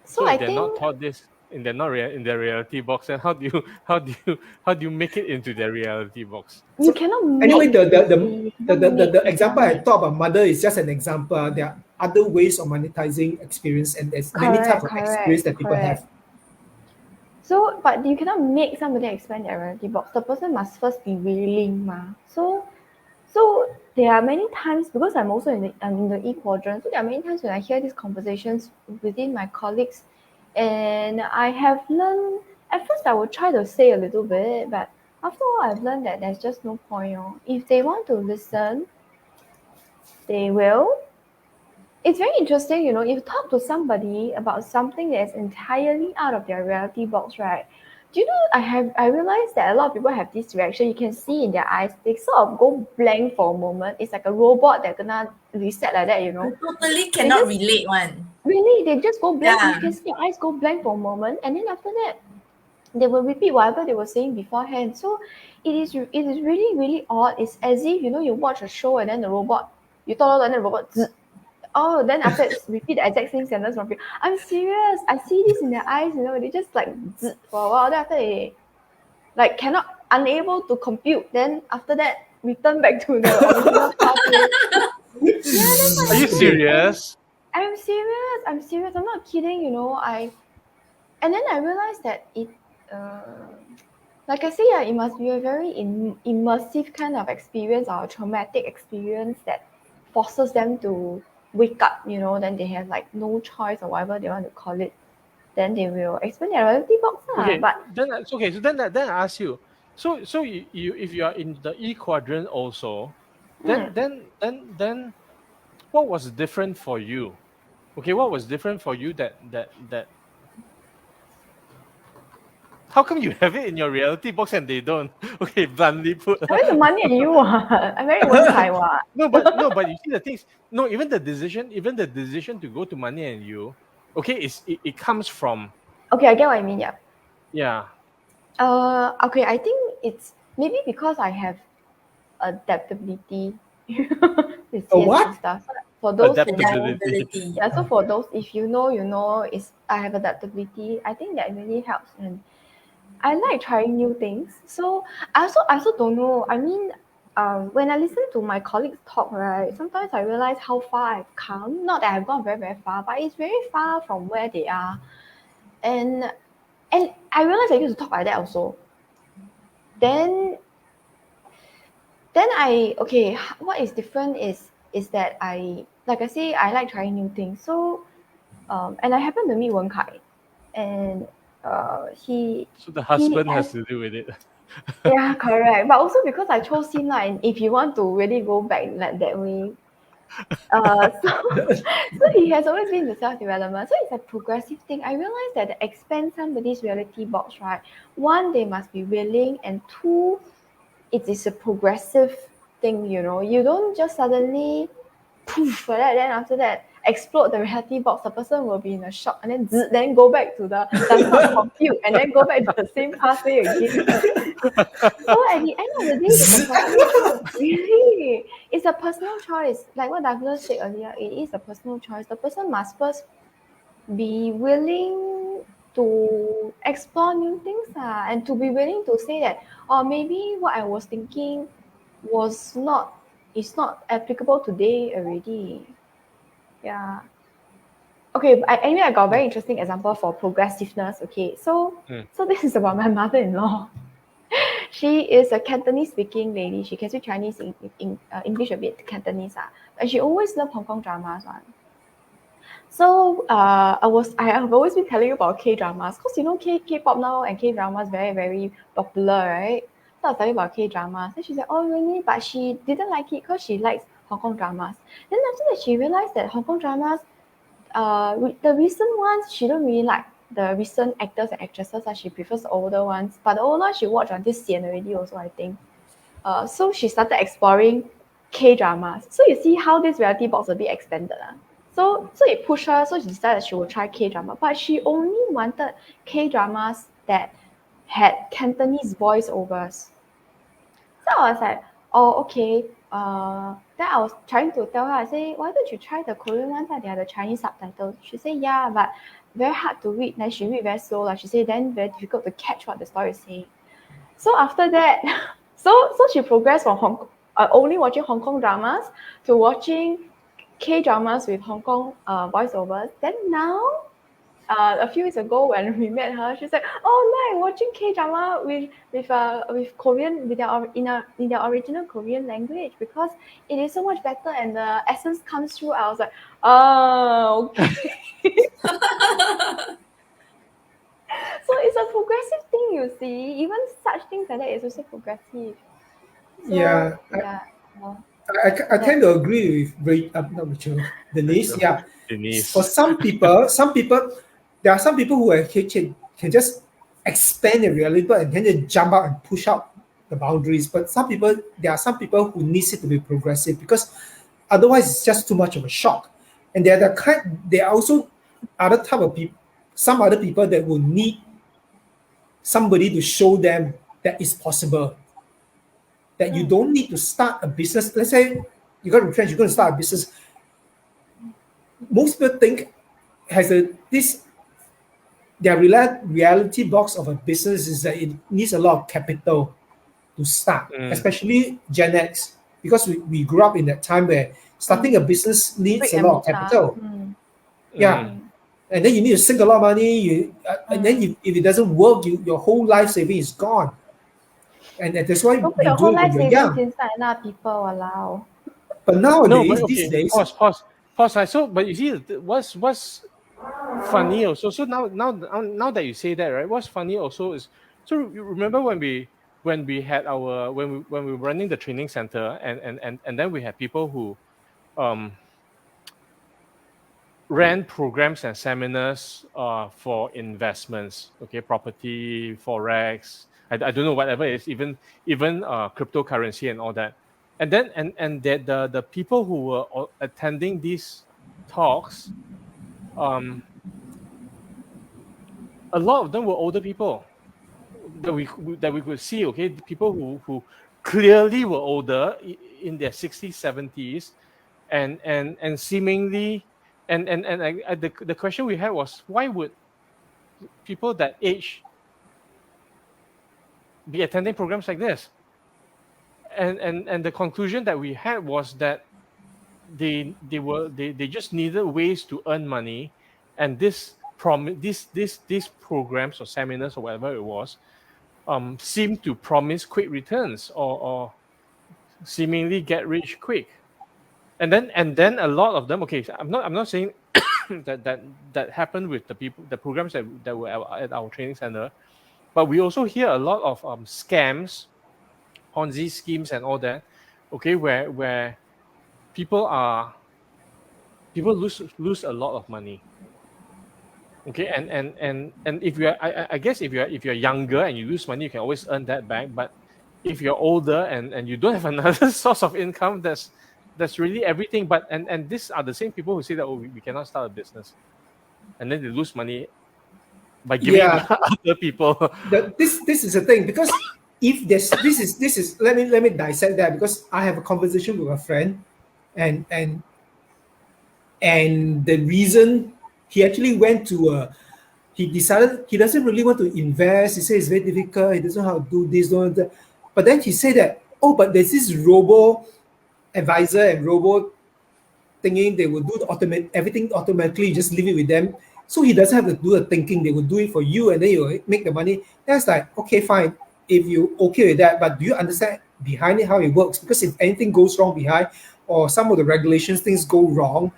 So So I if they're not think taught this in their reality box, then how do you make it into their reality box? you cannot Anyway, make. You cannot make. the You example cannot I make. thought about mother is just an example. There are other ways of monetizing experience, and there's many types of experience that people have. So, but you cannot make somebody expand their reality box. The person must first be willing, ma. So there are many times, because I'm in the E quadrant. So there are many times when I hear these conversations within my colleagues, and I have learned. At first, I would try to say a little bit, but after all, I've learned that there's just no point. If they want to listen, they will. It's very interesting, if you talk to somebody about something that is entirely out of their reality box, right? Do you know I realized that a lot of people have this reaction. You can see in their eyes, they sort of go blank for a moment. It's like a robot that gonna reset like that, I totally They cannot just relate one. really they just go blank. Yeah. You can see their eyes go blank for a moment, and then after that, they will repeat whatever they were saying beforehand. So it is really, really odd. It's as if you watch a show and then the robot you talk and then the robot oh, then after that, repeat the exact same sentence from you. I'm serious. I see this in their eyes. They just like for a while. Then after they like unable to compute. Then after that, return back to the original pathway. Yeah, that's what Are you happened. serious? I'm serious. I'm serious. I'm not kidding. And then I realized that like I say, yeah, it must be a very immersive kind of experience or a traumatic experience that forces them to wake up, then they have like no choice or whatever they want to call it, then they will expand their reality box. Okay, But then okay. So then I ask you. So you if you are in the E quadrant also, then what was different for you? Okay, what was different for you that how come you have it in your reality box and they don't? Okay, bluntly put. I mean the money and you I'm very 文采 what. No, but you see the things. No, even the decision to go to money and you, okay, it comes from Okay, I get what you mean, yeah. yeah. Okay, I think it's maybe because I have adaptability with A CSC what? stuff. So for those who know, Adaptability. yeah, so for those, if you know, is I have adaptability. I think that really helps, and I like trying new things. So I also don't know. I mean, when I listen to my colleagues talk, right, sometimes I realize how far I've come. Not that I've gone very, very far, but it's very far from where they are. And I realized I used to talk like that also. Then what is different is that like I say, I like trying new things. So and I happen to meet Wen Kai, and he So the he husband has has to do with it. yeah, correct. But also because I chose him, like, and if you want to really go back like that way, so so he has always been the self development. So it's a progressive thing. I realized that to expand somebody's reality box, right? One, they must be willing, and two, it is a progressive thing. You don't just suddenly poof like that, then after that explode the reality box. The person will be in a shock, and then then go back to the does not compute, and then go back to the same pathway again. So at the end of the day, it's a personal choice. Really, it's a personal choice. Like what Douglas said earlier, it is a personal choice. The person must first be willing to explore new things, and to be willing to say that, or maybe what I was thinking was not is not applicable today already. Yeah. Okay, anyway, I got a very interesting example for progressiveness. Okay, so Mm. so this is about my mother-in-law. She is a Cantonese speaking lady. She can speak Chinese, English a bit, Cantonese. And she always loved Hong Kong dramas. So I have always been telling you about K dramas because K-pop now and K dramas very, very popular, right? So I was telling about K dramas. Then she said, "Oh really?" But she didn't like it because she likes Hong Kong dramas. Then after that she realized that Hong Kong dramas, the recent ones she don't really like the recent actors and actresses. She prefers the older ones. But the older ones she watched until sian already also, I think. So she started exploring K dramas. So you see how this reality box a bit expanded. So it pushed her, so she decided she would try K drama. But she only wanted K dramas that had Cantonese voiceovers. So I was like, oh, okay. Then I was trying to tell her, I say, why don't you try the Korean ones? They have the Chinese subtitles. She said, yeah, but very hard to read. Then she read very slow. Like she said, then very difficult to catch what the story is saying. So after that, so she progressed from only watching Hong Kong dramas to watching K dramas with Hong Kong voiceovers. Then now, a few weeks ago when we met her, she said, "Oh, no, watching K drama with Korean in their original Korean language because it is so much better and the essence comes through." I was like, "Oh, okay." So it's a progressive thing, you see. Even such things like that is also progressive. So Yeah, yeah, I that tend to agree with not Rachel, Denise. Yeah, for Denise. some people, there are some people who can just expand the reality and then they jump out and push out the boundaries. But there are some people who needs it to be progressive because otherwise it's just too much of a shock. And there are also other type of people, some other people that will need somebody to show them that it's possible, that you don't need to start a business. Let's say you got retrenched, you're going to start a business. Most people think has a this their reality box of a business is that it needs a lot of capital to start, Mm, especially Gen X, because we grew up in that time where starting a business needs brick a and lot of mortar. capital. Yeah, mm. Mm, and then you need to sink a lot of money. And then mm. if it doesn't work, your whole life saving is gone. And that's why Don't put you your do whole it when life you're savings young. inside, lah, people. Allow. But No, but nowadays, these okay. days, Pause. Pause. So, but you see, what's funny also. So now that you say that, right? What's funny also is, so you remember when we had our when we were running the training center, and then we had people who um ran programs and seminars for investments, okay, property, forex, I don't know, whatever it is, even cryptocurrency and all that. And then that the people who were attending these talks, um a lot of them were older people that we could see, okay, the people who clearly were older, in their 60s, 70s, and seemingly, the question we had was, why would people that age be attending programs like this? And the conclusion that we had was that they just needed ways to earn money, and these programs or seminars or whatever it was seem to promise quick returns, or seemingly get rich quick. And then a lot of them, okay, so I'm not saying that happened with the programs that were at our training center, but we also hear a lot of scams, Ponzi schemes and all that, okay, where people are people lose a lot of money. Okay, and if you're, I guess, if you're younger and you lose money, you can always earn that back. But if you're older and you don't have another source of income, that's really everything. But and these are the same people who say that, oh, we cannot start a business, and then they lose money by giving it Yeah, to other people. this is the thing, because if this is let me dissect that, because I have a conversation with a friend, and the reason he actually went to he decided he doesn't really want to invest. He says it's very difficult. He doesn't know how to do this, don't know that. But then he said that, oh, but there's this robo advisor and robo thinking, they will do the automate everything automatically. You just leave it with them, so he doesn't have to do the thinking. They will do it for you, and then you will make the money. That's like, okay, fine, if you okay with that, but do you understand behind it how it works? Because if anything goes wrong behind, or some of the regulations things go wrong,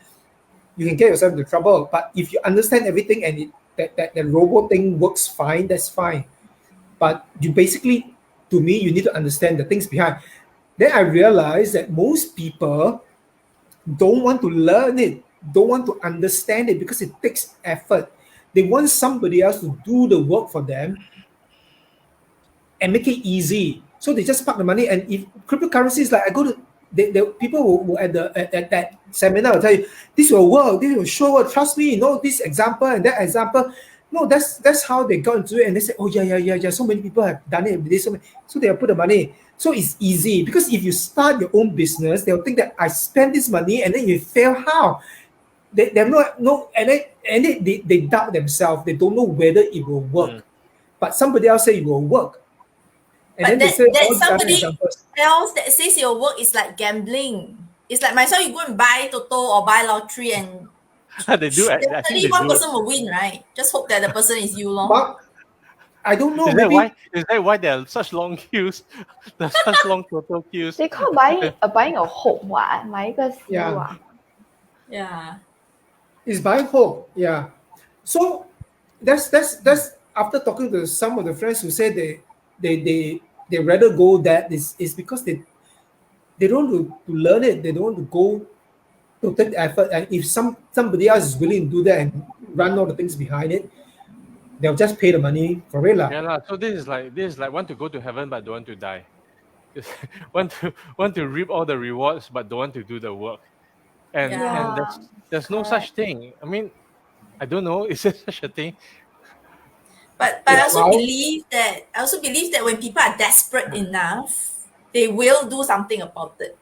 you can get yourself into trouble. But if you understand everything, and that robot thing works fine, that's fine. But you basically, to me, you need to understand the things behind. Then I realized that most people don't want to learn it, don't want to understand it, because it takes effort. They want somebody else to do the work for them and make it easy. So they just park the money. And if cryptocurrency is like, I go to the people who at that seminar will tell you, this will work, this will show up, trust me, this example and that example. No, that's how they got into it, and they say, oh yeah. So many people have done it with this, so they'll put the money. So it's easy, because if you start your own business, they'll think that I spend this money and then you fail. How? They're not no, and they doubt themselves. They don't know whether it will work. But somebody else say it will work. And But then they say that all the other somebody examples. else that says your work is like gambling. It's like, myself, you go and buy Toto or buy lottery, and They do. I think definitely they one do. person will win, right? Just hope that the person is you, long. But I don't know, Is that maybe why? Is that why there are such long queues? There's such long total queues. They call buying a hope what，买一个希望。 Yeah. it's buying hope. Yeah. So that's after talking to some of the friends who say they rather go that is because they don't want to learn it. They don't want to go to take the effort. And if somebody else is willing to do that and run all the things behind it, they'll just pay the money for it. Yeah, lah. So this is like want to go to heaven but don't want to die. want to reap all the rewards but don't want to do the work. And Yeah. and there's no such thing. I mean, I don't know. Is there such a thing? But Yeah, I also well- believe that when people are desperate enough, they will do something about it.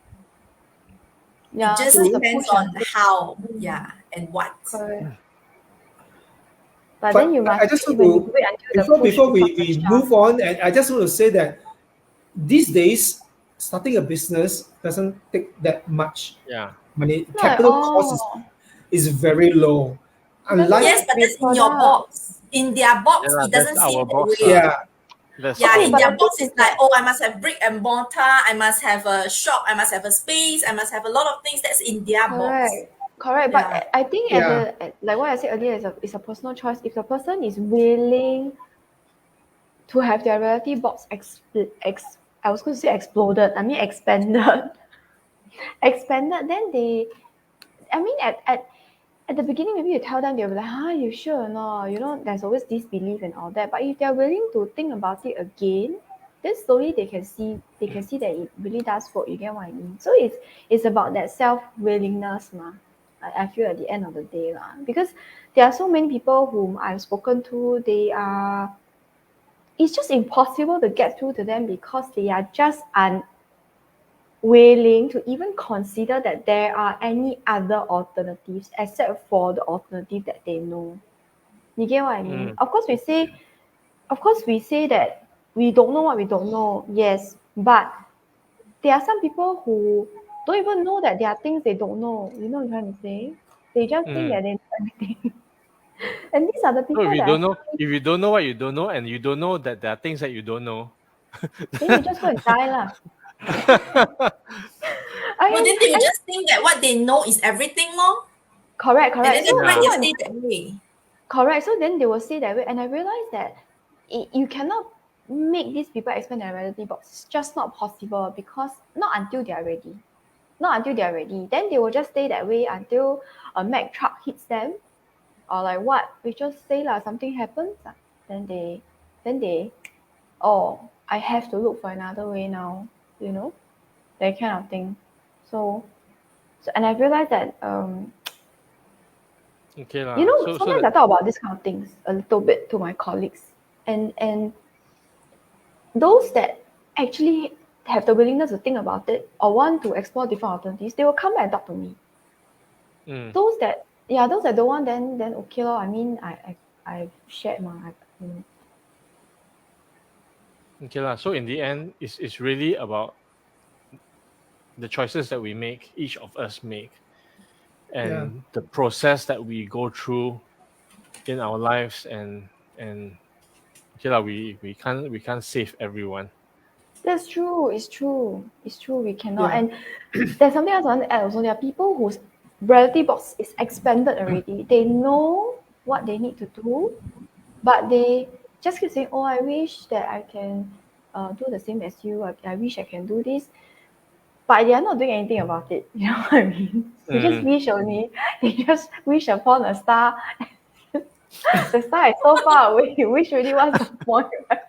Yeah, It just so the depends push on and push. how, and what. Correct. But then you must I just wait, want when to you wait until the before push we becomes a shove. move on, and I just want to say that these days starting a business doesn't take that much Yeah. money. Like, Capital cost is very low. Unlike Yes, but that's in your product. box. In their box, Yeah, it doesn't that's seem our that box, way. yeah, That's Yeah, Okay, in but their the box, thing it's is like, that- oh, I must have brick and mortar, I must have a shop, I must have a space, I must have a lot of things that's in their box. Correct. Correct, Yeah. but I think like what I said earlier, it's a personal choice. If the person is willing to have their reality box I was going to say exploded. I mean expanded, expanded. Then I mean, at the beginning, maybe you tell them, they'll be like, "Huh, you sure or not? You know, there's always disbelief and all that." But if they're willing to think about it again, then slowly they can see that it really does work. You get what I mean? So it's about that self willingness, ma. I feel at the end of the day, lah, because there are so many people whom I've spoken to. It's just impossible to get through to them because they are just unwilling to even consider that there are any other alternatives except for the alternative that they know. You get what I mean? Of course, we say that we don't know what we don't know. Yes, but there are some people who don't even know that there are things they don't know. You know what I'm trying to say? They just think that they know everything. And these are the So people if that I you don't know what you don't know, and you don't know that there are things that you don't know, then you just go and die lah. Well, then they will just think that what they know is everything more. Correct. And then So that's why Yeah. they stay that way. correct. So then they will say that way, and I realized that you cannot make these people expand their reality box. It's just not possible because not until they are ready. Not until they are ready. Then they will just stay that way until a Mack truck hits them, or like what we just say lah, something happens. Then they, oh, I have to look for another way now. You know, that kind of thing. So and I realized that Okay lah. you know, So sometimes I talk about this kind of things a little bit to my colleagues, and those that actually have the willingness to think about it or want to explore different alternatives, they will come back and talk to me. Those that don't want, then okay lor. I mean, I've shared my, you know. okay lah. So in the end, it's really about the choices that we make, each of us make, and the process that we go through in our lives, and okay lah, we can't save everyone. That's true. It's true. It's true. We cannot. Yeah. And there's something else I want to add also. There are people whose reality box is expanded already. They know what they need to do, but they just keep saying, "Oh, I wish that I can do the same as you. I wish I can do this," but they are not doing anything about it. You know what I mean? They just wish only. They just wish upon a star. The star is so far away. You wish really what's the point, right?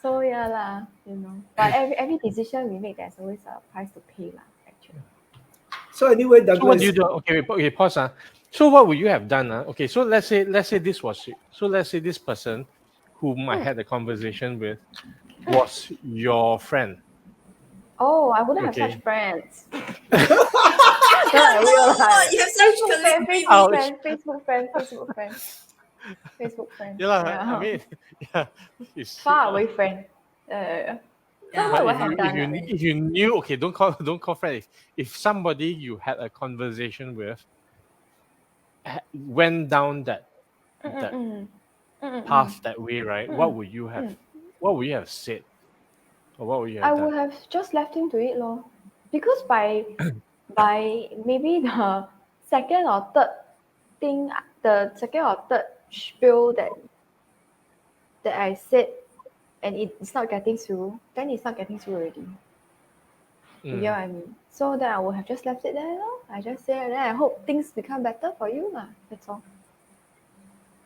So yeah lah, you know. But every decision we make, there's always a price to pay lah. Actually. So anyway, So what do you Douglas, do? Okay, pause. So what would you have done? Okay, so let's say this person whom I had a conversation with was your friend. Oh, I wouldn't have Okay. such friends. No, I will. You have such Facebook friend. Yeah, I mean, yeah, it's, Far away friend. So Yeah. what But would I have done? if you knew, okay, don't call friend. If somebody you had a conversation with went down that path that way, right? What would you have? What would you have said, or what would you I have would done? have just left him to it, lor. Because by maybe the second or third thing, the second or third spiel that I said, and it's not getting through, then it's not getting through already. You get what I mean? So then I would have just left it there, lor. I just say, then I hope things become better for you, lah. That's all.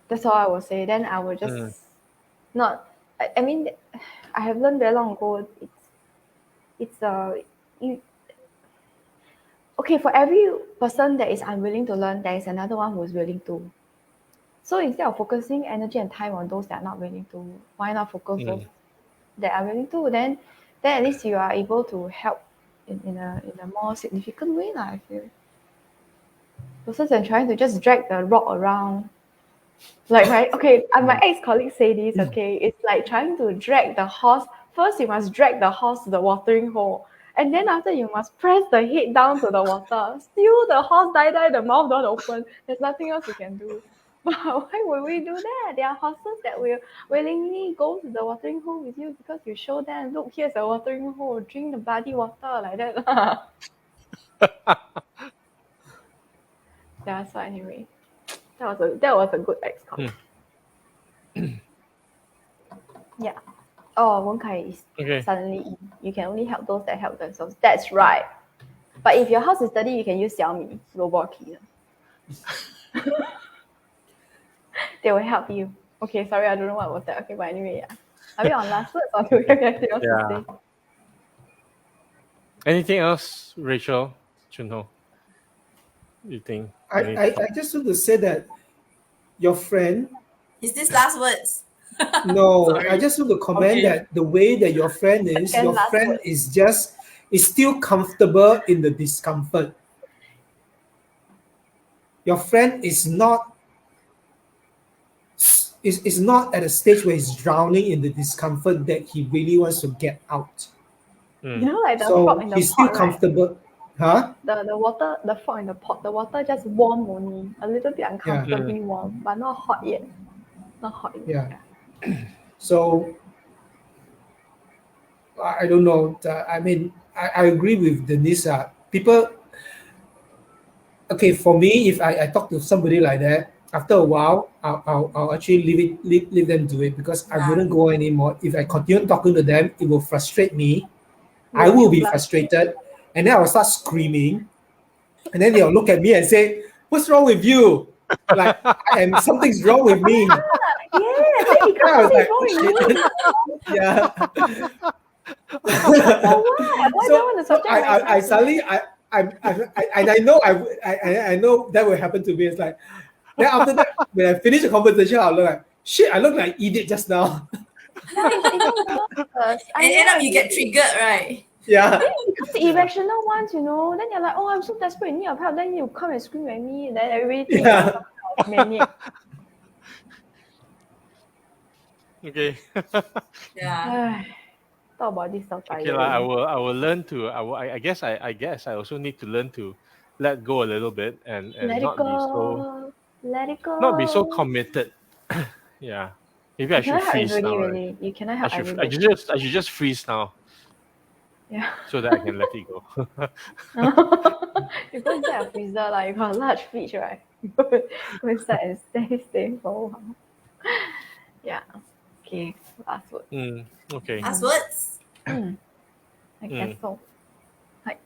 That's all I will say. Then I will just not. I mean, I have learned very long ago. It's you. Okay, for every person that is unwilling to learn, there is another one who is willing to. So instead of focusing energy and time on those that are not willing to, why not focus those that are willing to? Then at least you are able to help in a more significant way, lah, I feel. Versus than trying to just drag the rock around. Like my ex-colleague say this, okay, it's like trying to drag the horse. First you must drag the horse to the watering hole. And then after you must press the head down to the water. Still the horse die, the mouth don't open. There's nothing else you can do. But why would we do that? There are horses that will willingly go to the watering hole with you because you show them, look, here's a watering hole, drink the bloody water like that. Yeah, so anyway, that was a good ex-con. Yeah. Oh, Wonkai is Okay. suddenly in. You can only help those that help themselves. That's right. But if your house is dirty, you can use Xiaomi robot cleaner. They will help you. Okay, sorry, I don't know what was that. Okay, but anyway, yeah. Are we on last words or do we have anything else to Yeah. say? Anything else, Rachel? Chunho? You think? I just want to say that your friend. Is this last words? No, I Sorry. just want to comment Okay. that the way that your friend is, Second your last friend word. is still comfortable in the discomfort. Your friend is not at a stage where he's drowning in the discomfort that he really wants to get out. You know, like the frog So in the he's still pot, right? comfortable. Huh? The water, the frog in the pot, the water just warm only, a little bit Yeah. uncomfortably warm, but not hot yet. Not hot yet. Yeah. So I don't know. I mean, I agree with Denise. People, okay, for me, if I talk to somebody like that, after a while, I'll actually leave them do it because I Yeah. wouldn't go anymore. If I continue talking to them, it will frustrate me. I You will be choke lah. frustrated, and then I will start screaming, and then they'll look at me and say, "What's wrong with you?" Like, and something's wrong with me. Yeah, then he I was can't say like, wrong "Oh with shit." you. Yeah. For what? Why do you want to So subject myself I to suddenly that? I know I know that will happen to me. It's like then after that when I finish the conversation, I'll look like shit. I look like idiot just now. Yeah, it's even worse. I And end know, up you get agree. triggered, right? Yeah, Then you become the irrational ones, you know. Then you're like, oh, I'm so desperate in need of help. Then you come and scream at me, and then everybody think you're yeah. some kind of maniac. Okay. Yeah. Talk about this so Okay, lah. tiring. I will learn to. I guess I also need to learn to let go a little bit and Let it not be so go. Let it go. committed. Yeah. Maybe I You should cannot help freeze everybody, now, right? really. You cannot help everybody. I should just freeze now Yeah. so that I can let it go. You go inside a freezer, like you got a large fridge, right? Go inside and stay for a while. Yeah. Okay. Last word. Okay. Last words. I guess so. Right.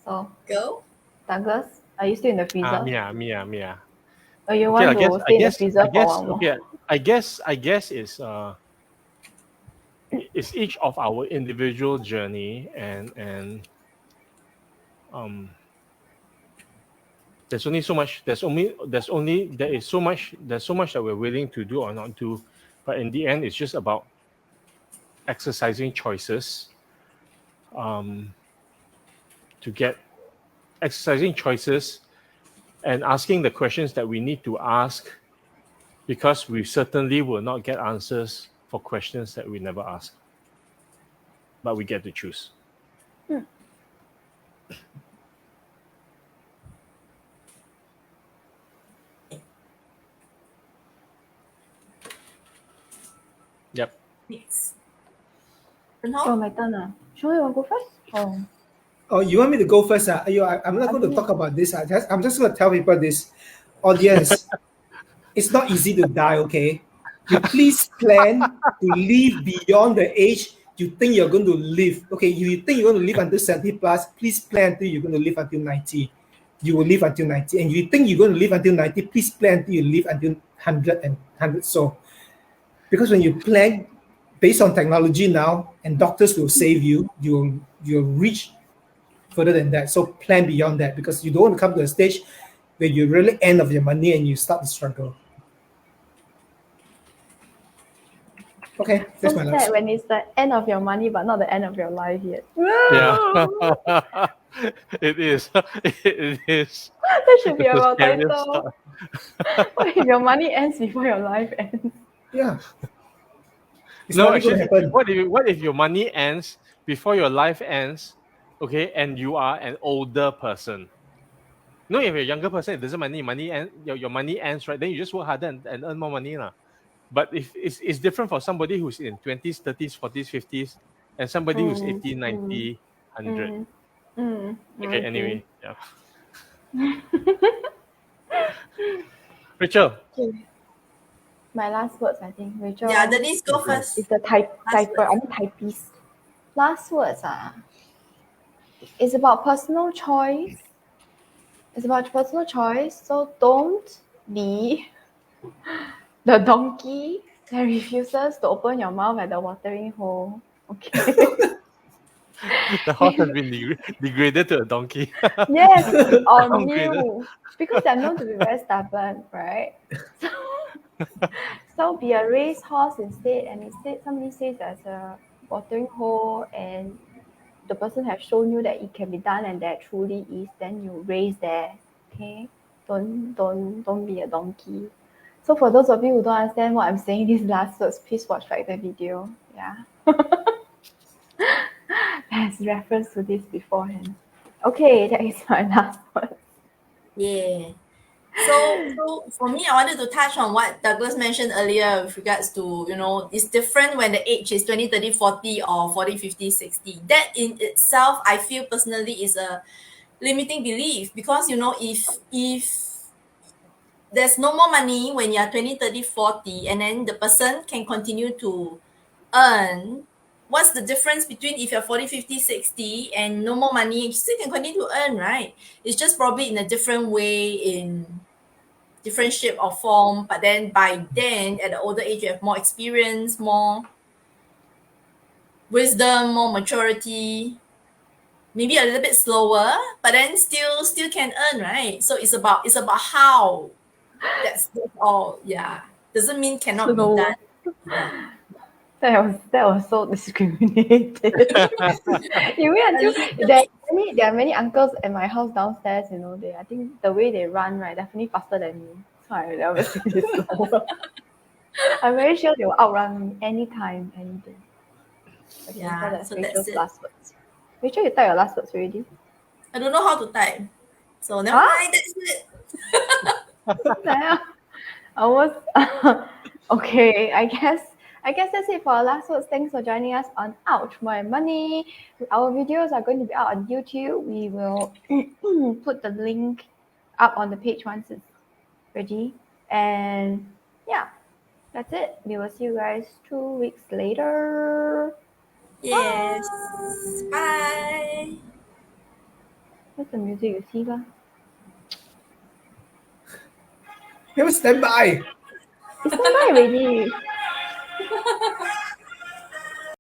So, Go. Douglas, are you still in the freezer? Mia. Or you Okay, want to stay in the freezer for one more? okay. I guess it's each of our individual journey and there's only so much there's so much that we're willing to do or not do, but in the end it's just about exercising choices to get exercising choices and asking the questions that we need to ask, because we certainly will not get answers for questions that we never ask, but we get to choose. Yep. Next. Oh, my turn. Sure, you want to go first? Oh. Oh, you want me to go first? I'm not going to talk about this. I'm just going to tell people this. Audience, it's not easy to die, okay? You please plan to live beyond the age you think you're going to live. Okay, if you think you're going to live until 70 plus, please plan until you're going to live until 90. You will live until 90. And you think you're going to live until 90, please plan until you live until 100 and 100 so. Because when you plan based on technology now, and doctors will save you, you'll reach further than that. So plan beyond that because you don't want to come to a stage where you really end of your money and you start to struggle. Okay, that's So my sad last. when it's the end of your money, but not the end of your life yet. Yeah. It is. It is. That should be It's the our scariest title. thought. What if your money ends before your life ends? Yeah. It's No, not going to actually, happen. what if your money ends before your life ends, okay, and you are an older person? No, if you're a younger person, it doesn't your money ends, right? Then you just work harder and earn more money. Lah. But if it's different for somebody who's in 20s, 30s, 40s, 50s, and somebody who's 80, 90, 100. Okay, Okay. anyway, yeah. Rachel, My last words, I think. Rachel Yeah, Denise, go first. is the Last typer. I mean typist. Last words, it's about personal choice. It's about personal choice. So don't be the donkey that refuses to open your mouth at the watering hole. Okay. the horse has been degraded to a donkey. Yes, or Downgraded. mule. Because they're known to be very stubborn, right? So, so be a race horse instead, and instead somebody says there's a watering hole and the person has shown you that it can be done and there truly is, then you race there. Okay? Don't be a donkey. So for those of you who don't understand what I'm saying these last words, please watch back the video. Yeah. There's reference to this beforehand. Okay, that is my last word. Yeah. So for me, I wanted to touch on what Douglas mentioned earlier with regards to, it's different when the age is 20, 30, 40 or 40, 50, 60. That in itself, I feel personally is a limiting belief because, if there's no more money when you're 20, 30, 40, and then the person can continue to earn, what's the difference between if you're 40, 50, 60 and no more money, you still can continue to earn, right? It's just probably in a different way, in different shape or form, but then by then at the older age you have more experience, more wisdom, more maturity, maybe a little bit slower, but then still can earn, right? So it's about how. That's all. Yeah, doesn't mean cannot be Slow. done. Be done. That was so discriminated. You wait A until little there bit. are there are many uncles at my house downstairs. I think the way they run, right, definitely faster than me. So I never say this slower. I'm very sure they will outrun me anytime, any day. Okay, so Yeah, that's so that's Rachel's it. last words. Rachel, you type your last words already? I don't know how to type, so never Huh? mind. That's it. Yeah. Almost. Okay, I guess that's it for our last words. Thanks for joining us on Ouch My Money. Our videos are going to be out on YouTube. We will put the link up on the page once it's ready. And yeah, that's it. We will see you guys 2 weeks later. Yes. Bye. Bye. What's the music you see, lah? Never stand by. It's not my already.